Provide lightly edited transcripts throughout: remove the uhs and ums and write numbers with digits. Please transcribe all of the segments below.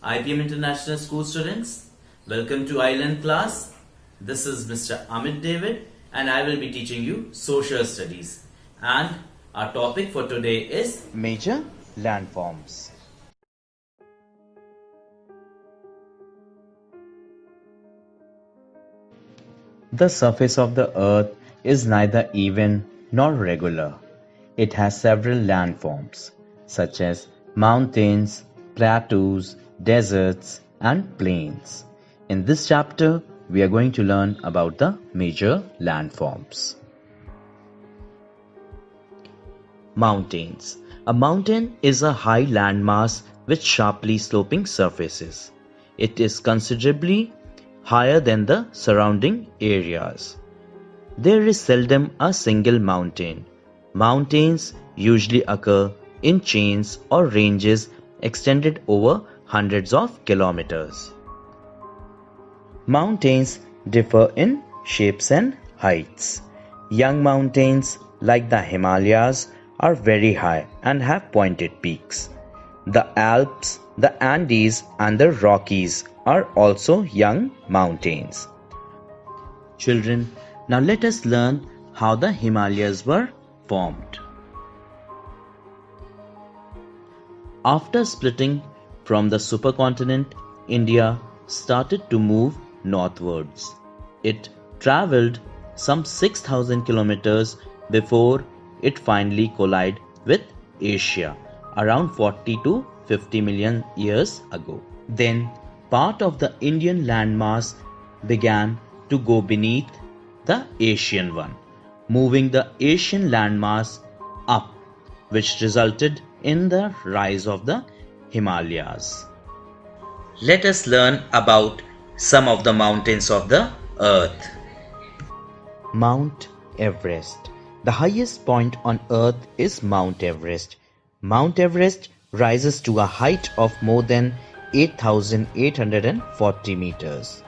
IPM International School students, welcome to Island class. This is Mr. Amit David and I will be teaching you social studies. And our topic for today is major landforms. The surface of the earth is neither even nor regular. It has several landforms such as mountains, plateaus, deserts and plains. In this chapter, we are going to learn about the major landforms. Mountains. A mountain is a high landmass with sharply sloping surfaces. It is considerably higher than the surrounding areas. There is seldom a single mountain. Mountains usually occur in chains or ranges extended over hundreds of kilometers. Mountains differ in shapes and heights. Young mountains like the Himalayas are very high and have pointed peaks. The Alps, the Andes and the Rockies are also young mountains. Children, now let us learn how the Himalayas were formed. After splitting from the supercontinent, India started to move northwards. It travelled some 6,000 kilometers before it finally collided with Asia around 40 to 50 million years ago. Then part of the Indian landmass began to go beneath the Asian one, moving the Asian landmass up, which resulted in the rise of the Himalayas. Let us learn about some of the mountains of the earth. Mount Everest. The highest point on earth is Mount Everest. Mount Everest rises to a height of more than 8,840 meters.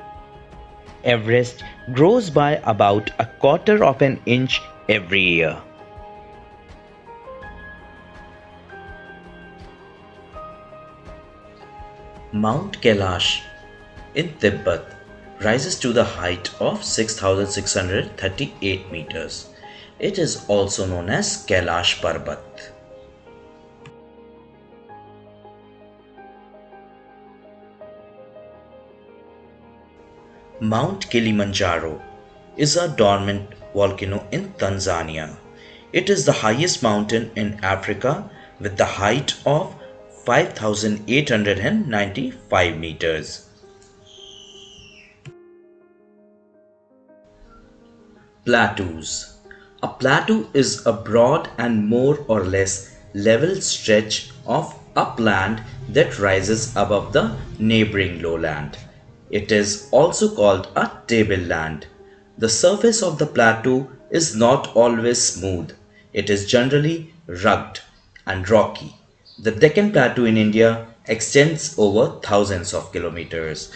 Everest grows by about a quarter of an inch every year. Mount Kailash in Tibet rises to the height of 6,638 meters. It is also known as Kailash Parbat. Mount Kilimanjaro is a dormant volcano in Tanzania. It is the highest mountain in Africa with the height of 5,895 meters. Plateaus. A plateau is a broad and more or less level stretch of upland that rises above the neighboring lowland. It is also called a tableland. The surface of the plateau is not always smooth. It is generally rugged and rocky. The Deccan Plateau in India extends over thousands of kilometers.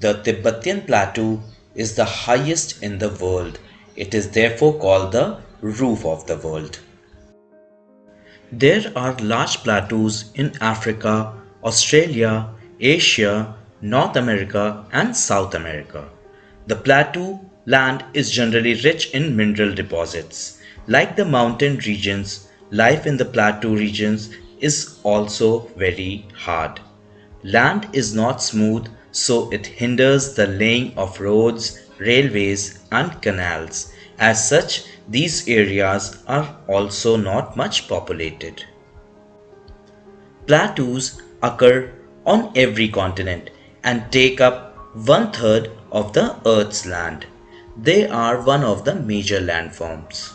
The Tibetan Plateau is the highest in the world. It is therefore called the roof of the world. There are large plateaus in Africa, Australia, Asia, North America and South America. The plateau land is generally rich in mineral deposits. Like the mountain regions, life in the plateau regions is also very hard. Land is not smooth, so it hinders the laying of roads, railways and canals. As such, these areas are also not much populated. Plateaus occur on every continent and take up 1/3 of the Earth's land. They are one of the major landforms.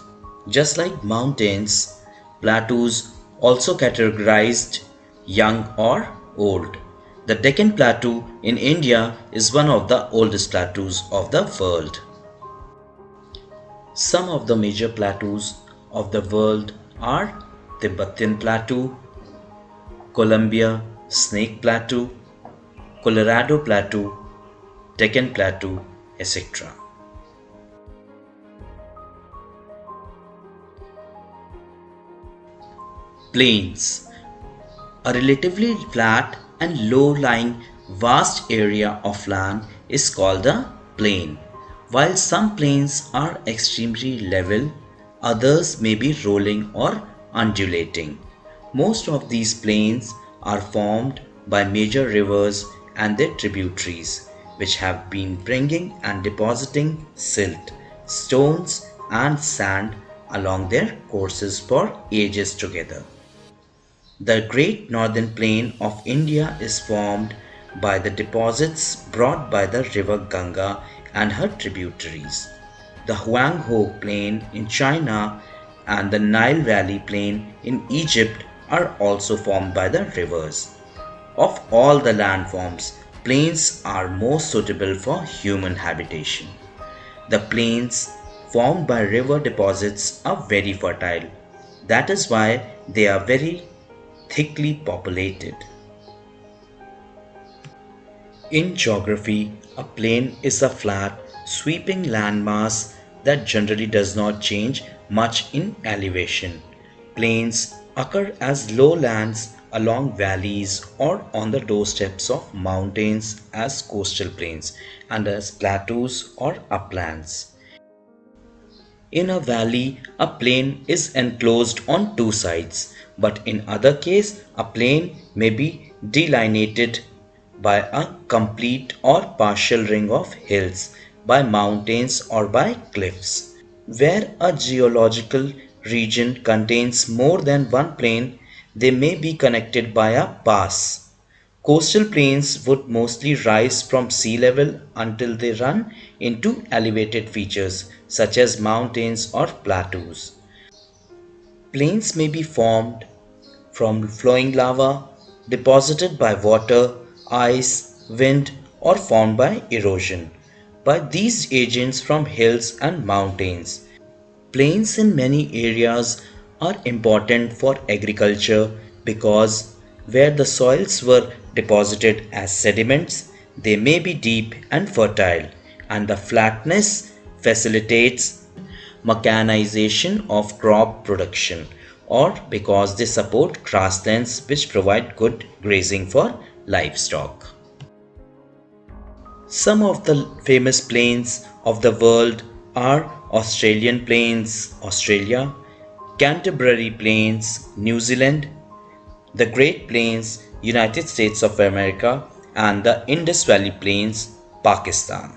Just like mountains, plateaus also categorized young or old. The Deccan Plateau in India is one of the oldest plateaus of the world. Some of the major plateaus of the world are Tibetan Plateau, Columbia Snake Plateau, Colorado Plateau, Deccan Plateau, etc. Plains. A relatively flat and low-lying vast area of land is called a plain. While some plains are extremely level, others may be rolling or undulating. Most of these plains are formed by major rivers and their tributaries, which have been bringing and depositing silt, stones, and sand along their courses for ages together. The Great Northern Plain of India is formed by the deposits brought by the river Ganga and her tributaries. The Huanghe Plain in China and the Nile Valley Plain in Egypt are also formed by the rivers. Of all the landforms, plains are most suitable for human habitation. The plains formed by river deposits are very fertile. That is why they are very thickly populated. In geography, a plain is a flat, sweeping landmass that generally does not change much in elevation. Plains occur as lowlands along valleys or on the doorsteps of mountains as coastal plains and as plateaus or uplands. In a valley, a plain is enclosed on two sides, but in other case, a plain may be delineated by a complete or partial ring of hills, by mountains or by cliffs. Where a geological region contains more than one plain, they may be connected by a pass. Coastal plains would mostly rise from sea level until they run into elevated features such as mountains or plateaus. Plains may be formed from flowing lava, deposited by water, ice, wind, or formed by erosion. By these agents from hills and mountains. Plains in many areas are important for agriculture because where the soils were deposited as sediments, they may be deep and fertile, and the flatness facilitates mechanization of crop production, or because they support grasslands which provide good grazing for livestock. Some of the famous plains of the world are Australian Plains, Australia, Canterbury Plains, New Zealand, the Great Plains, United States of America, and the Indus Valley Plains, Pakistan.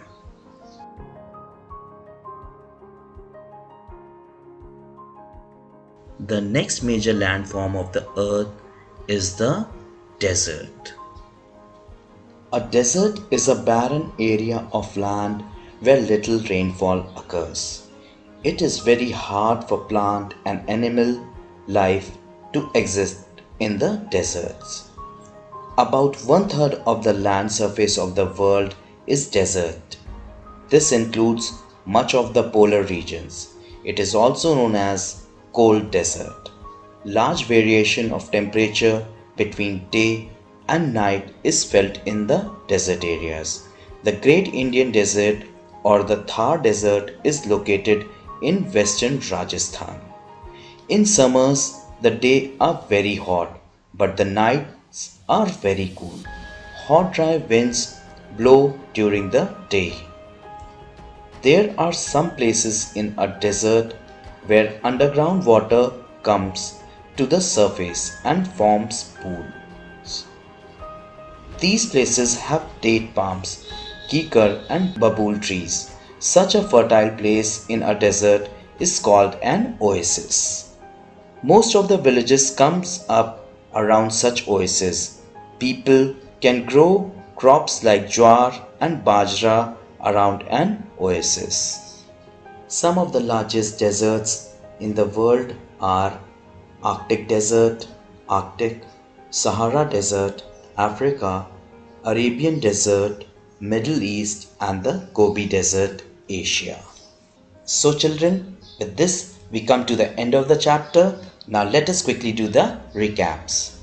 The next major landform of the earth is the desert. A desert is a barren area of land where little rainfall occurs. It is very hard for plant and animal life to exist in the deserts. About one-third of the land surface of the world is desert. This includes much of the polar regions. It is also known as cold desert. Large variation of temperature between day and night is felt in the desert areas. The Great Indian Desert or the Thar Desert is located in western Rajasthan. In summers, the days are very hot, but the nights are very cool. Hot dry winds blow during the day. There are some places in a desert where underground water comes to the surface and forms pools. These places have date palms, kikar and babool trees. Such a fertile place in a desert is called an oasis. Most of the villages comes up around such oases. People can grow crops like jowar and bajra around an oasis. Some of the largest deserts in the world are Arctic Desert, Arctic, Sahara Desert, Africa, Arabian Desert, Middle East and the Gobi Desert, Asia. So children, with this we come to the end of the chapter. Now let us quickly do the recaps.